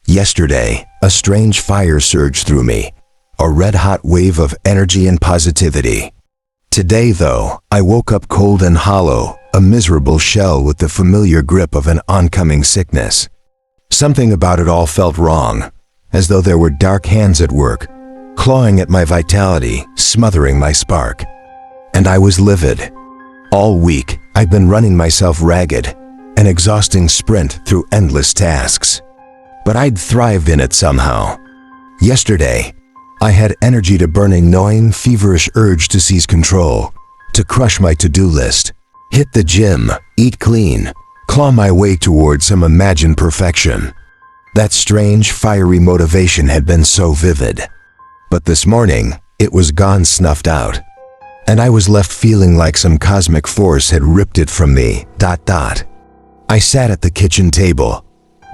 Yesterday, a strange fire surged through me, a red-hot wave of energy and positivity. Today, though, I woke up cold and hollow, a miserable shell with the familiar grip of an oncoming sickness. Something about it all felt wrong, as though there were dark hands at work, clawing at my vitality, smothering my spark. And I was livid. All week, I'd been running myself ragged, an exhausting sprint through endless tasks. But I'd thrived in it somehow. Yesterday, I had energy to burn a gnawing, feverish urge to seize control, to crush my to-do list, hit the gym, eat clean, claw my way toward some imagined perfection. That strange, fiery motivation had been so vivid. But this morning, it was gone, snuffed out. And I was left feeling like some cosmic force had ripped it from me, ... I sat at the kitchen table,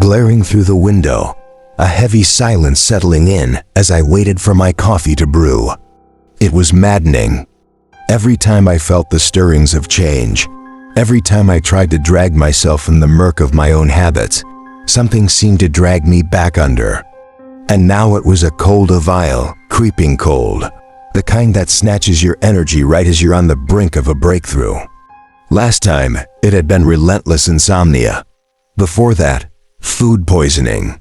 glaring through the window, a heavy silence settling in as I waited for my coffee to brew. It was maddening. Every time I felt the stirrings of change, every time I tried to drag myself from the murk of my own habits, something seemed to drag me back under. And now it was a cold, a vile, creeping cold, the kind that snatches your energy right as you're on the brink of a breakthrough. Last time, it had been relentless insomnia. Before that, food poisoning.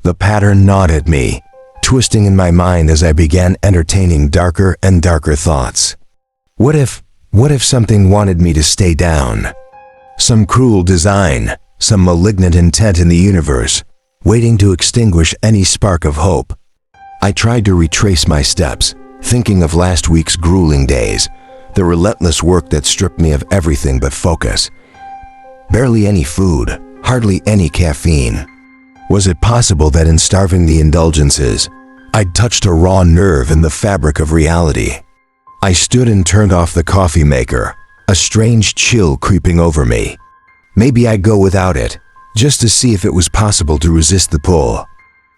The pattern gnawed at me, twisting in my mind as I began entertaining darker and darker thoughts. What if something wanted me to stay down? Some cruel design, some malignant intent in the universe, waiting to extinguish any spark of hope. I tried to retrace my steps, thinking of last week's grueling days, the relentless work that stripped me of everything but focus. Barely any food, hardly any caffeine. Was it possible that in starving the indulgences, I'd touched a raw nerve in the fabric of reality? I stood and turned off the coffee maker, a strange chill creeping over me. Maybe I'd go without it, just to see if it was possible to resist the pull.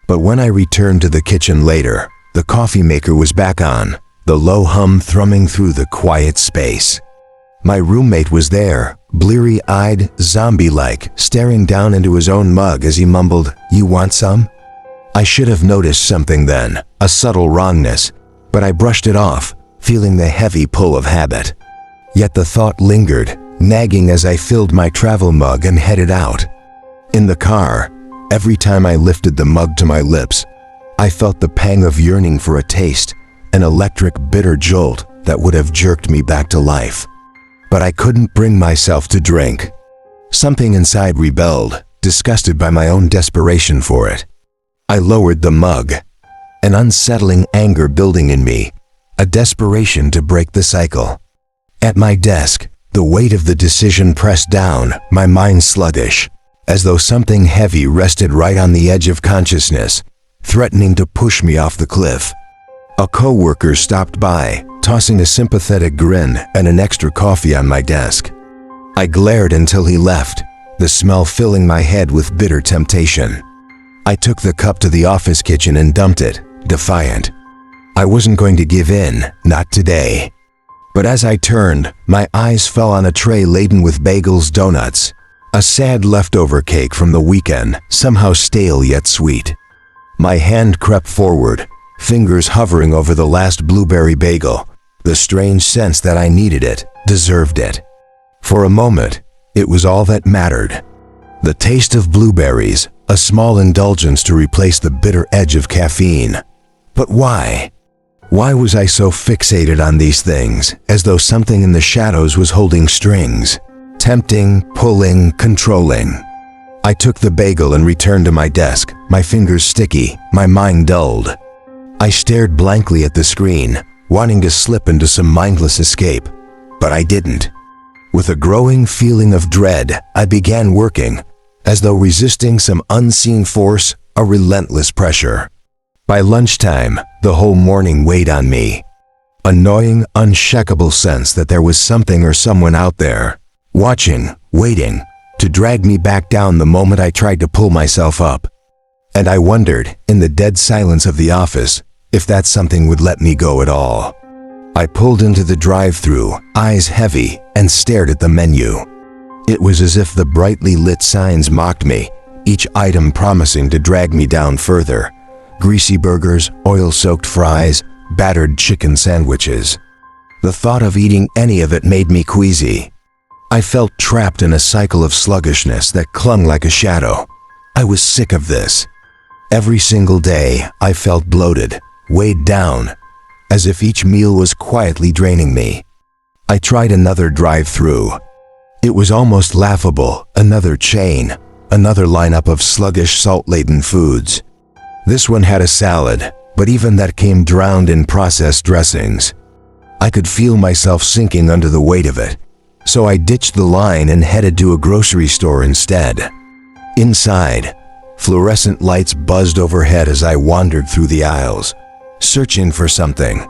But when I returned to the kitchen later, the coffee maker was back on, the low hum thrumming through the quiet space. My roommate was there, bleary-eyed, zombie-like, staring down into his own mug as he mumbled, "You want some?" I should have noticed something then, a subtle wrongness, but I brushed it off, feeling the heavy pull of habit. Yet the thought lingered, nagging as I filled my travel mug and headed out. In the car, every time I lifted the mug to my lips, I felt the pang of yearning for a taste, an electric, bitter jolt that would have jerked me back to life. But I couldn't bring myself to drink. Something inside rebelled, disgusted by my own desperation for it. I lowered the mug, an unsettling anger building in me, a desperation to break the cycle. At my desk, the weight of the decision pressed down, my mind sluggish, as though something heavy rested right on the edge of consciousness, threatening to push me off the cliff. A coworker stopped by, tossing a sympathetic grin and an extra coffee on my desk. I glared until he left, the smell filling my head with bitter temptation. I took the cup to the office kitchen and dumped it, defiant. I wasn't going to give in, not today. But as I turned, my eyes fell on a tray laden with bagels, donuts, a sad leftover cake from the weekend, somehow stale yet sweet. My hand crept forward, fingers hovering over the last blueberry bagel, the strange sense that I needed it, deserved it. For a moment, it was all that mattered. The taste of blueberries, a small indulgence to replace the bitter edge of caffeine. But why? Why was I so fixated on these things, as though something in the shadows was holding strings, tempting, pulling, controlling? I took the bagel and returned to my desk, my fingers sticky, my mind dulled. I stared blankly at the screen, wanting to slip into some mindless escape, but I didn't. With a growing feeling of dread, I began working, as though resisting some unseen force, a relentless pressure. By lunchtime, the whole morning weighed on me. A gnawing, unshakable sense that there was something or someone out there, watching, waiting, to drag me back down the moment I tried to pull myself up. And I wondered, in the dead silence of the office, if that something would let me go at all. I pulled into the drive-thru, eyes heavy, and stared at the menu. It was as if the brightly lit signs mocked me, each item promising to drag me down further. Greasy burgers, oil-soaked fries, battered chicken sandwiches. The thought of eating any of it made me queasy. I felt trapped in a cycle of sluggishness that clung like a shadow. I was sick of this. Every single day, I felt bloated, weighed down, as if each meal was quietly draining me. I tried another drive-through. It was almost laughable, another chain, another lineup of sluggish, salt-laden foods. This one had a salad, but even that came drowned in processed dressings. I could feel myself sinking under the weight of it, so I ditched the line and headed to a grocery store instead. Inside, fluorescent lights buzzed overhead as I wandered through the aisles, searching for something,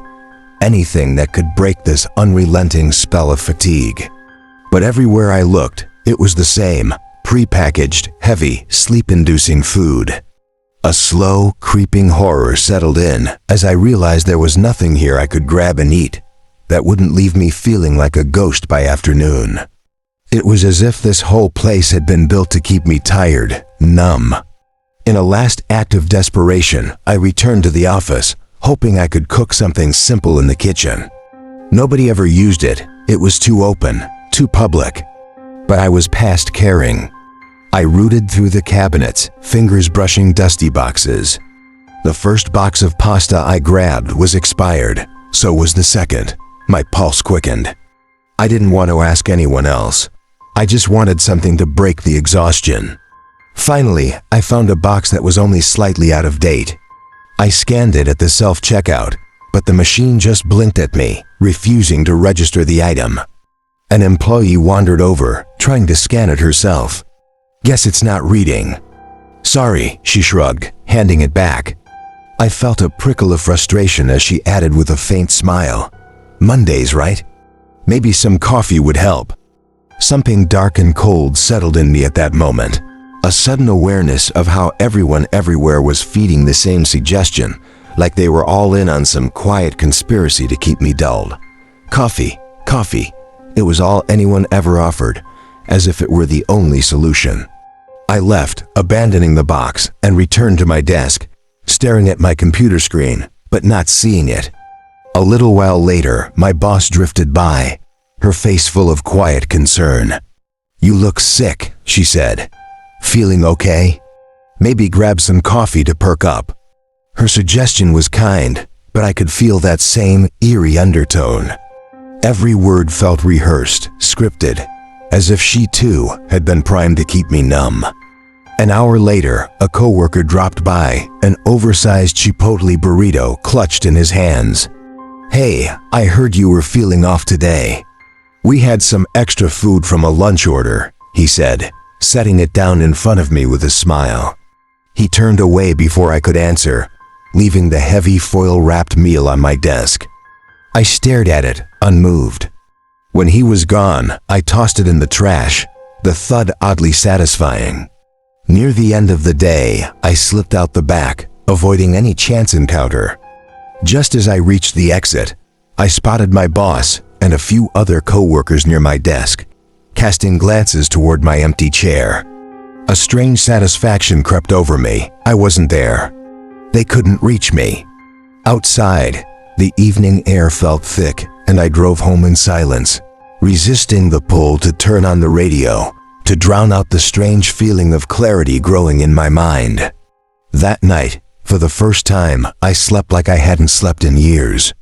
anything that could break this unrelenting spell of fatigue. But everywhere I looked, it was the same, prepackaged, heavy, sleep-inducing food. A slow, creeping horror settled in as I realized there was nothing here I could grab and eat that wouldn't leave me feeling like a ghost by afternoon. It was as if this whole place had been built to keep me tired, numb. In a last act of desperation, I returned to the office, hoping I could cook something simple in the kitchen. Nobody ever used it. It was too open, too public. But I was past caring. I rooted through the cabinets, fingers brushing dusty boxes. The first box of pasta I grabbed was expired, so was the second. My pulse quickened. I didn't want to ask anyone else. I just wanted something to break the exhaustion. Finally, I found a box that was only slightly out of date. I scanned it at the self-checkout, but the machine just blinked at me, refusing to register the item. An employee wandered over, trying to scan it herself. "Guess it's not reading." "Sorry," she shrugged, handing it back. I felt a prickle of frustration as she added with a faint smile, "Mondays, right? Maybe some coffee would help." Something dark and cold settled in me at that moment. A sudden awareness of how everyone everywhere was feeding the same suggestion, like they were all in on some quiet conspiracy to keep me dulled. Coffee, coffee. It was all anyone ever offered, as if it were the only solution. I left, abandoning the box, and returned to my desk, staring at my computer screen, but not seeing it. A little while later, my boss drifted by, her face full of quiet concern. "You look sick," she said. "Feeling okay? Maybe grab some coffee to perk up." Her suggestion was kind, but I could feel that same eerie undertone. Every word felt rehearsed, scripted, as if she too had been primed to keep me numb. An hour later, a coworker dropped by, an oversized Chipotle burrito clutched in his hands. "Hey, I heard you were feeling off today. We had some extra food from a lunch order," he said, setting it down in front of me with a smile. He turned away before I could answer, leaving the heavy foil-wrapped meal on my desk. I stared at it, unmoved. When he was gone, I tossed it in the trash, the thud oddly satisfying. Near the end of the day, I slipped out the back, avoiding any chance encounter. Just as I reached the exit, I spotted my boss and a few other coworkers near my desk, casting glances toward my empty chair. A strange satisfaction crept over me. I wasn't there. They couldn't reach me. Outside, the evening air felt thick, and I drove home in silence, resisting the pull to turn on the radio, to drown out the strange feeling of clarity growing in my mind. That night, for the first time, I slept like I hadn't slept in years.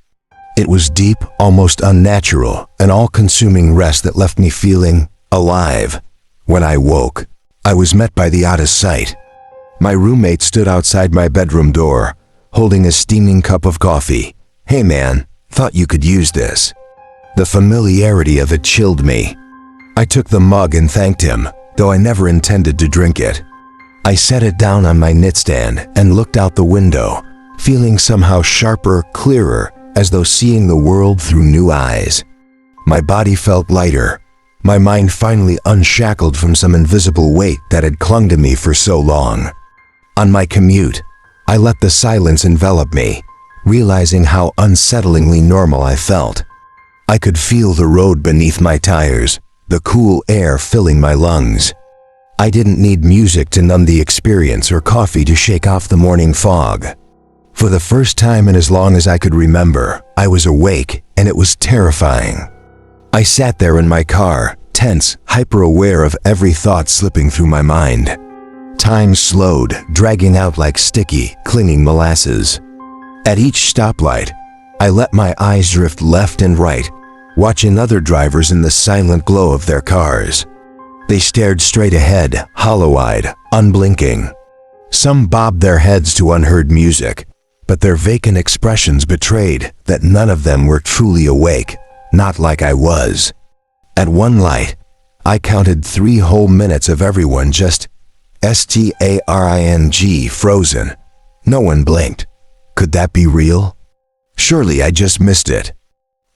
It was deep, almost unnatural, an all-consuming rest that left me feeling alive. When I woke, I was met by the oddest sight. My roommate stood outside my bedroom door, holding a steaming cup of coffee. "Hey man, thought you could use this." The familiarity of it chilled me. I took the mug and thanked him, though I never intended to drink it. I set it down on my nightstand and looked out the window, feeling somehow sharper, clearer, as though seeing the world through new eyes. My body felt lighter, my mind finally unshackled from some invisible weight that had clung to me for so long. On my commute, I let the silence envelop me, realizing how unsettlingly normal I felt. I could feel the road beneath my tires, the cool air filling my lungs. I didn't need music to numb the experience or coffee to shake off the morning fog. For the first time in as long as I could remember, I was awake, and it was terrifying. I sat there in my car, tense, hyper-aware of every thought slipping through my mind. Time slowed, dragging out like sticky, clinging molasses. At each stoplight, I let my eyes drift left and right, watching other drivers in the silent glow of their cars. They stared straight ahead, hollow-eyed, unblinking. Some bobbed their heads to unheard music, but their vacant expressions betrayed that none of them were truly awake, not like I was. At one light, I counted 3 whole minutes of everyone just staring, frozen. No one blinked. Could that be real? Surely I just missed it.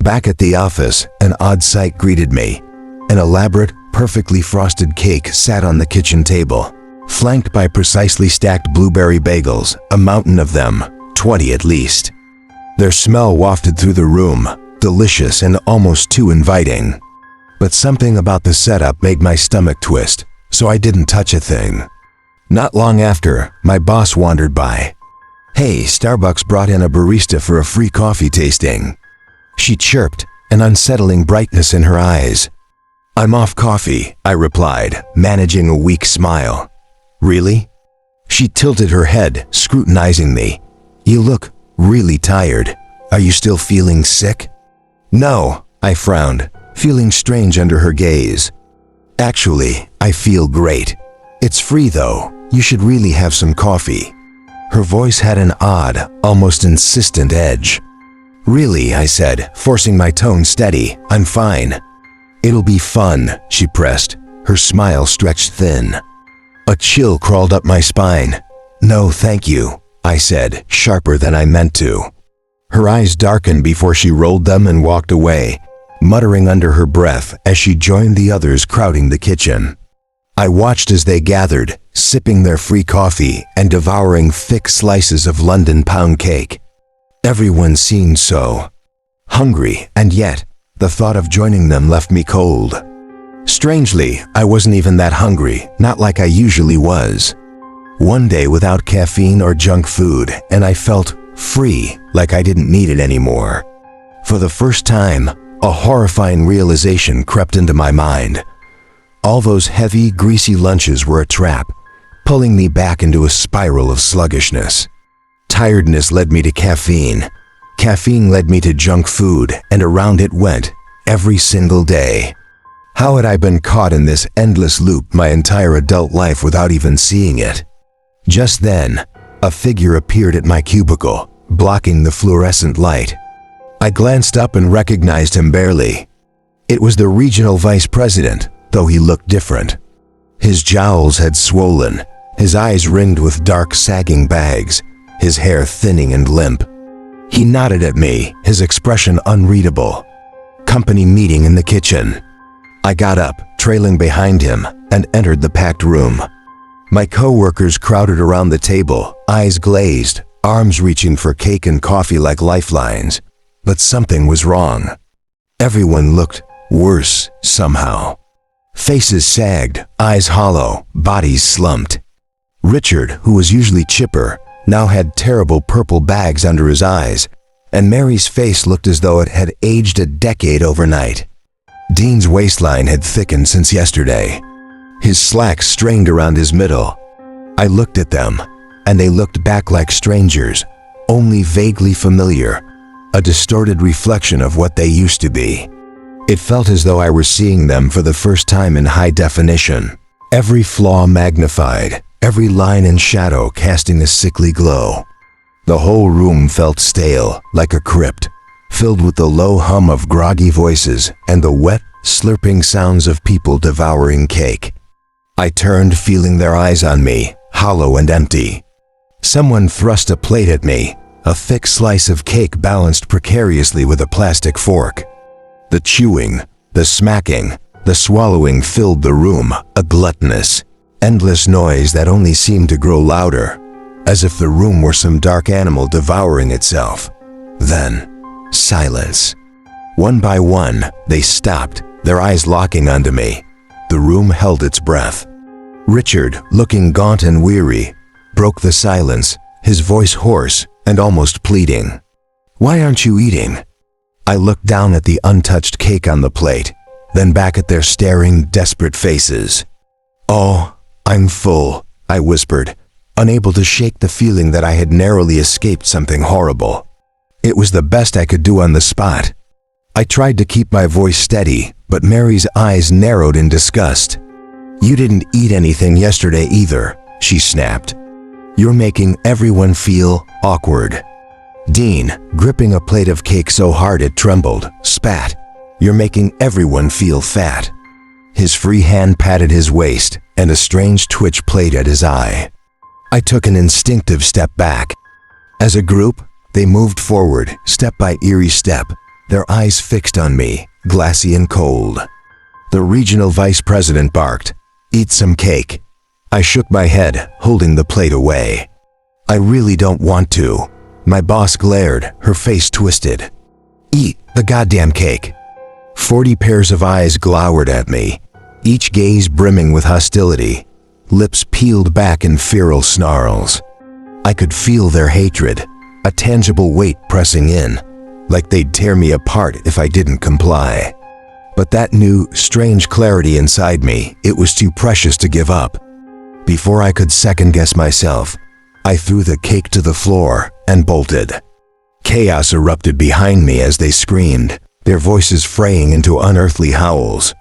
Back at the office, an odd sight greeted me. An elaborate, perfectly frosted cake sat on the kitchen table, flanked by precisely stacked blueberry bagels, a mountain of them, 20 at least. Their smell wafted through the room, delicious and almost too inviting. But something about the setup made my stomach twist, so I didn't touch a thing. Not long after, my boss wandered by. "Hey, Starbucks brought in a barista for a free coffee tasting." She chirped, an unsettling brightness in her eyes. "I'm off coffee," I replied, managing a weak smile. "Really?" She tilted her head, scrutinizing me. "You look really tired. Are you still feeling sick?" "No," I frowned, feeling strange under her gaze. "Actually, I feel great. It's free though. You should really have some coffee." Her voice had an odd, almost insistent edge. "Really," I said, forcing my tone steady. "I'm fine." "It'll be fun," she pressed, her smile stretched thin. A chill crawled up my spine. "No, thank you," I said, sharper than I meant to. Her eyes darkened before she rolled them and walked away, muttering under her breath as she joined the others crowding the kitchen. I watched as they gathered, sipping their free coffee and devouring thick slices of London pound cake. Everyone seemed so hungry, and yet the thought of joining them left me cold. Strangely, I wasn't even that hungry, not like I usually was. One day without caffeine or junk food, and I felt free, like I didn't need it anymore. For the first time, a horrifying realization crept into my mind. All those heavy, greasy lunches were a trap, pulling me back into a spiral of sluggishness. Tiredness led me to caffeine. Caffeine led me to junk food, and around it went, every single day. How had I been caught in this endless loop my entire adult life without even seeing it? Just then, a figure appeared at my cubicle, blocking the fluorescent light. I glanced up and recognized him barely. It was the regional vice president, though he looked different. His jowls had swollen, his eyes ringed with dark sagging bags, his hair thinning and limp. He nodded at me, his expression unreadable. Company meeting in the kitchen. I got up, trailing behind him, and entered the packed room. My co-workers crowded around the table, eyes glazed, arms reaching for cake and coffee like lifelines. But something was wrong. Everyone looked worse somehow. Faces sagged, eyes hollow, bodies slumped. Richard, who was usually chipper, now had terrible purple bags under his eyes, and Mary's face looked as though it had aged a decade overnight. Dean's waistline had thickened since yesterday. His slacks strained around his middle. I looked at them, and they looked back like strangers, only vaguely familiar, a distorted reflection of what they used to be. It felt as though I were seeing them for the first time in high definition, every flaw magnified, every line and shadow casting a sickly glow. The whole room felt stale, like a crypt, filled with the low hum of groggy voices and the wet, slurping sounds of people devouring cake. I turned, feeling their eyes on me, hollow and empty. Someone thrust a plate at me, a thick slice of cake balanced precariously with a plastic fork. The chewing, the smacking, the swallowing filled the room, a gluttonous, endless noise that only seemed to grow louder, as if the room were some dark animal devouring itself. Then, silence. One by one, they stopped, their eyes locking onto me. The room held its breath. Richard, looking gaunt and weary, broke the silence, his voice hoarse and almost pleading. "Why aren't you eating?" I looked down at the untouched cake on the plate, then back at their staring, desperate faces. "Oh, I'm full," I whispered, unable to shake the feeling that I had narrowly escaped something horrible. It was the best I could do on the spot. I tried to keep my voice steady, but Mary's eyes narrowed in disgust. "You didn't eat anything yesterday either," she snapped. "You're making everyone feel awkward." Dean, gripping a plate of cake so hard it trembled, spat. "You're making everyone feel fat." His free hand patted his waist, and a strange twitch played at his eye. I took an instinctive step back. As a group, they moved forward, step by eerie step, their eyes fixed on me, glassy and cold. The regional vice president barked, "Eat some cake." I shook my head, holding the plate away. "I really don't want to." My boss glared, her face twisted. "Eat the goddamn cake." 40 pairs of eyes glowered at me, each gaze brimming with hostility, lips peeled back in feral snarls. I could feel their hatred, a tangible weight pressing in, like they'd tear me apart if I didn't comply. But that new, strange clarity inside me, it was too precious to give up. Before I could second-guess myself, I threw the cake to the floor and bolted. Chaos erupted behind me as they screamed, their voices fraying into unearthly howls.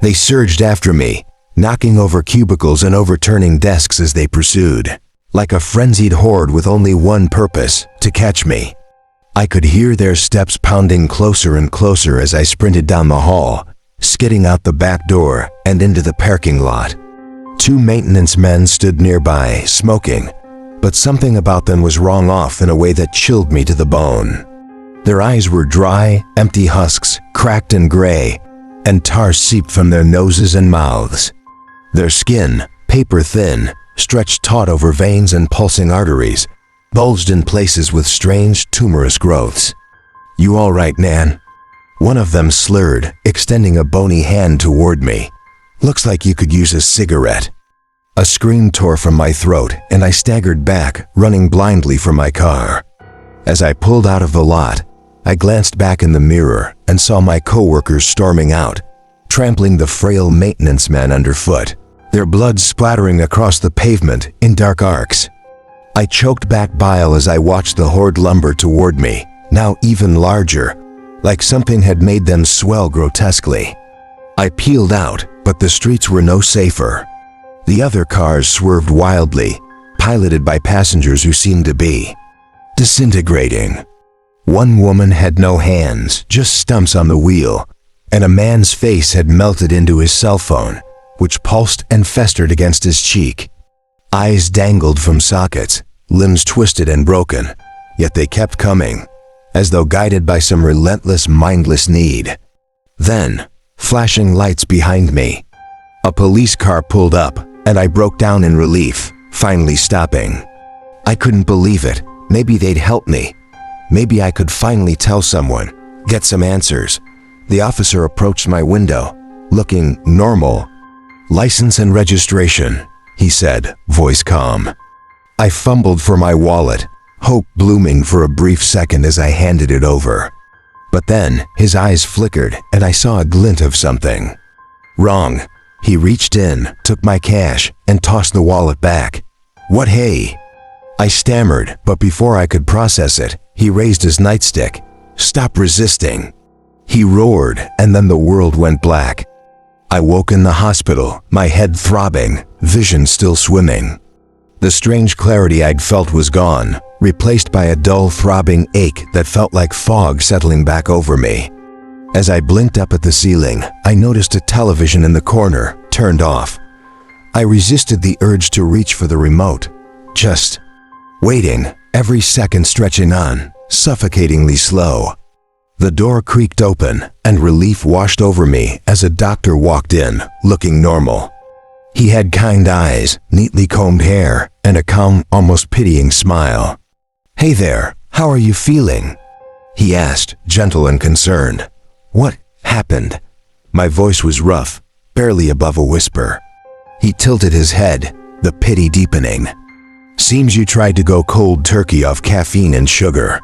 They surged after me, knocking over cubicles and overturning desks as they pursued, like a frenzied horde with only one purpose, to catch me. I could hear their steps pounding closer and closer as I sprinted down the hall, skidding out the back door and into the parking lot. 2 maintenance men stood nearby, smoking, but something about them was wrong off in a way that chilled me to the bone. Their eyes were dry, empty husks, cracked and gray, and tar seeped from their noses and mouths. Their skin, paper thin, stretched taut over veins and pulsing arteries, bulged in places with strange, tumorous growths. "You all right, Nan?" One of them slurred, extending a bony hand toward me. "Looks like you could use a cigarette." A scream tore from my throat, and I staggered back, running blindly for my car. As I pulled out of the lot, I glanced back in the mirror and saw my coworkers storming out, trampling the frail maintenance men underfoot, their blood splattering across the pavement in dark arcs. I choked back bile as I watched the horde lumber toward me, now even larger, like something had made them swell grotesquely. I peeled out, but the streets were no safer. The other cars swerved wildly, piloted by passengers who seemed to be disintegrating. One woman had no hands, just stumps on the wheel, and a man's face had melted into his cell phone, which pulsed and festered against his cheek. Eyes dangled from sockets, limbs twisted and broken, yet they kept coming, as though guided by some relentless, mindless need. Then, flashing lights behind me, a police car pulled up, and I broke down in relief, finally stopping. I couldn't believe it. Maybe they'd help me. Maybe I could finally tell someone, get some answers. The officer approached my window, looking normal. "License and registration," he said, voice calm. I fumbled for my wallet, hope blooming for a brief second as I handed it over. But then, his eyes flickered, and I saw a glint of something. Wrong. He reached in, took my cash, and tossed the wallet back. "What hey?" I stammered, but before I could process it, he raised his nightstick. "Stop resisting." He roared, and then the world went black. I woke in the hospital, my head throbbing, vision still swimming. The strange clarity I'd felt was gone, replaced by a dull throbbing ache that felt like fog settling back over me. As I blinked up at the ceiling, I noticed a television in the corner, turned off. I resisted the urge to reach for the remote, just waiting, every second stretching on, suffocatingly slow. The door creaked open, and relief washed over me as a doctor walked in, looking normal. He had kind eyes, neatly combed hair, and a calm, almost pitying smile. "Hey there, how are you feeling?" he asked, gentle and concerned. "What happened?" My voice was rough, barely above a whisper. He tilted his head, the pity deepening. Seems you tried to go cold turkey off caffeine and sugar.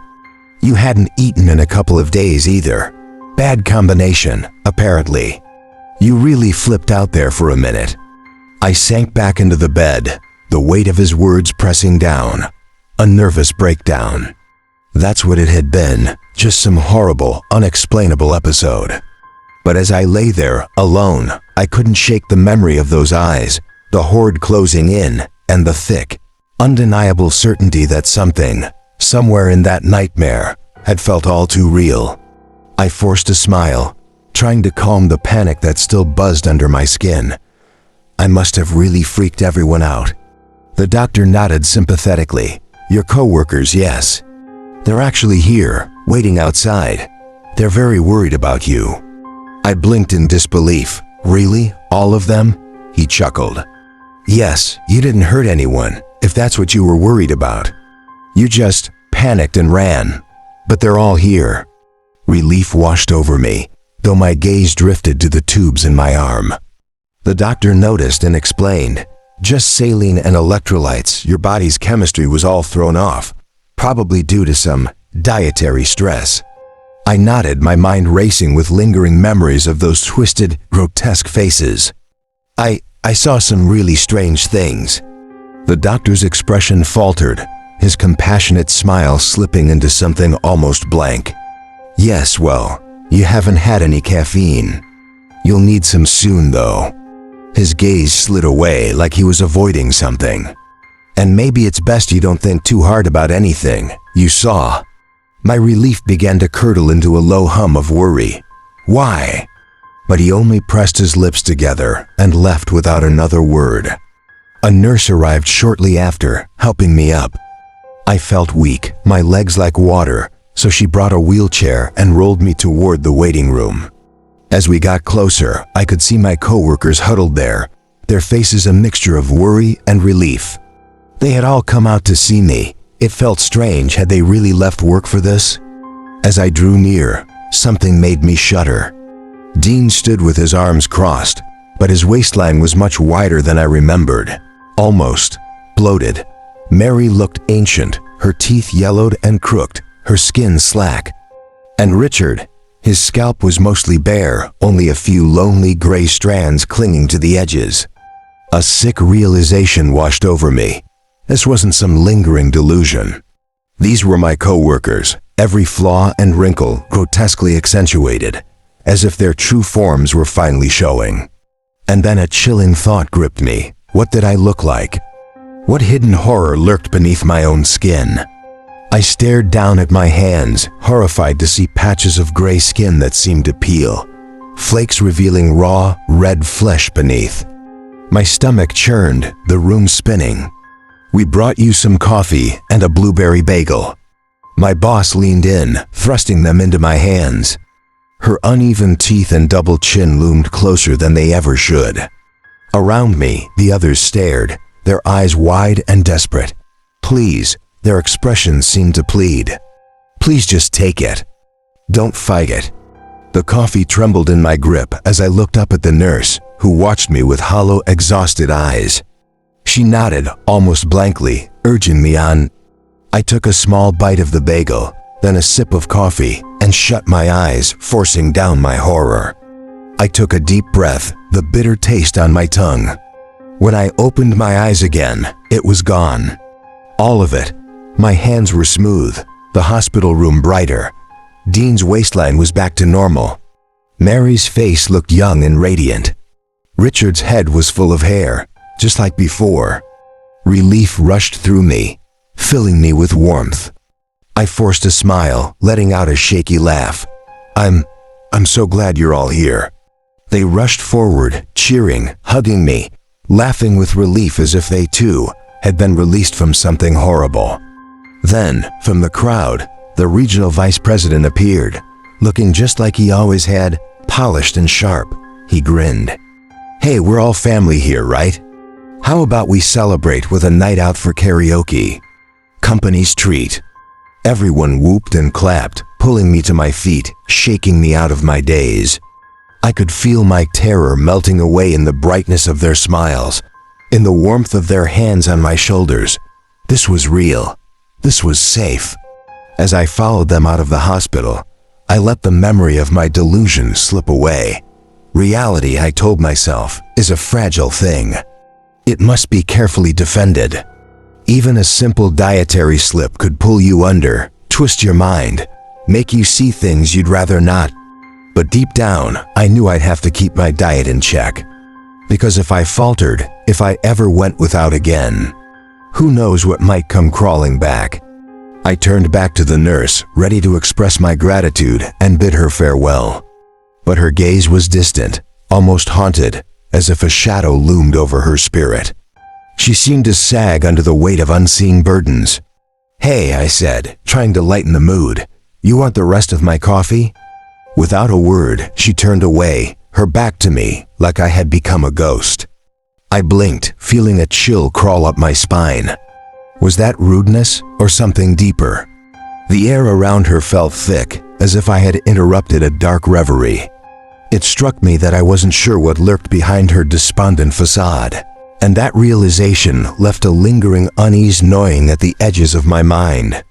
You hadn't eaten in a couple of days either. Bad combination, apparently. You really flipped out there for a minute. I sank back into the bed, the weight of his words pressing down. A nervous breakdown. That's what it had been, just some horrible, unexplainable episode. But as I lay there, alone, I couldn't shake the memory of those eyes, the horde closing in, and the thick, undeniable certainty that something, somewhere in that nightmare, had felt all too real. I forced a smile, trying to calm the panic that still buzzed under my skin. I must have really freaked everyone out. The doctor nodded sympathetically. Your coworkers, yes. They're actually here, waiting outside. They're very worried about you. I blinked in disbelief. Really? All of them? He chuckled. Yes, you didn't hurt anyone, if that's what you were worried about. You just panicked and ran. But they're all here. Relief washed over me, though my gaze drifted to the tubes in my arm. The doctor noticed and explained. Just saline and electrolytes, your body's chemistry was all thrown off, probably due to some dietary stress. I nodded, my mind racing with lingering memories of those twisted, grotesque faces. I saw some really strange things. The doctor's expression faltered, his compassionate smile slipping into something almost blank. Yes, well, you haven't had any caffeine. You'll need some soon, though. His gaze slid away like he was avoiding something. And maybe it's best you don't think too hard about anything you saw. My relief began to curdle into a low hum of worry. Why? But he only pressed his lips together and left without another word. A nurse arrived shortly after, helping me up. I felt weak, my legs like water, so she brought a wheelchair and rolled me toward the waiting room. As we got closer, I could see my coworkers huddled there, their faces a mixture of worry and relief. They had all come out to see me. It felt strange. Had they really left work for this? As I drew near, something made me shudder. Dean stood with his arms crossed, but his waistline was much wider than I remembered. Almost bloated. Mary looked ancient, her teeth yellowed and crooked, her skin slack. And Richard, his scalp was mostly bare, only a few lonely gray strands clinging to the edges. A sick realization washed over me. This wasn't some lingering delusion. These were my coworkers, every flaw and wrinkle grotesquely accentuated, as if their true forms were finally showing. And then a chilling thought gripped me. What did I look like? What hidden horror lurked beneath my own skin? I stared down at my hands, horrified to see patches of gray skin that seemed to peel, flakes revealing raw, red flesh beneath. My stomach churned, the room spinning. We brought you some coffee and a blueberry bagel. My boss leaned in, thrusting them into my hands. Her uneven teeth and double chin loomed closer than they ever should. Around me, the others stared, their eyes wide and desperate. Please, their expressions seemed to plead. Please just take it. Don't fight it. The coffee trembled in my grip as I looked up at the nurse, who watched me with hollow, exhausted eyes. She nodded almost blankly, urging me on. I took a small bite of the bagel, then a sip of coffee, and shut my eyes, forcing down my horror. I took a deep breath, the bitter taste on my tongue. When I opened my eyes again, it was gone. All of it. My hands were smooth, the hospital room brighter. Dean's waistline was back to normal. Mary's face looked young and radiant. Richard's head was full of hair, just like before. Relief rushed through me, filling me with warmth. I forced a smile, letting out a shaky laugh. I'm so glad you're all here. They rushed forward, cheering, hugging me, laughing with relief as if they too had been released from something horrible. Then, from the crowd, the regional vice president appeared, looking just like he always had, polished and sharp. He grinned. Hey, we're all family here, right? How about we celebrate with a night out for karaoke? Company's treat. Everyone whooped and clapped, pulling me to my feet, shaking me out of my daze. I could feel my terror melting away in the brightness of their smiles, in the warmth of their hands on my shoulders. This was real. This was safe. As I followed them out of the hospital, I let the memory of my delusion slip away. Reality, I told myself, is a fragile thing. It must be carefully defended. Even a simple dietary slip could pull you under, twist your mind, make you see things you'd rather not. But deep down, I knew I'd have to keep my diet in check. Because if I faltered, if I ever went without again, who knows what might come crawling back. I turned back to the nurse, ready to express my gratitude and bid her farewell. But her gaze was distant, almost haunted, as if a shadow loomed over her spirit. She seemed to sag under the weight of unseen burdens. "Hey," I said, trying to lighten the mood. "You want the rest of my coffee?" Without a word, she turned away, her back to me, like I had become a ghost. I blinked, feeling a chill crawl up my spine. Was that rudeness or something deeper? The air around her felt thick, as if I had interrupted a dark reverie. It struck me that I wasn't sure what lurked behind her despondent facade, and that realization left a lingering unease gnawing at the edges of my mind.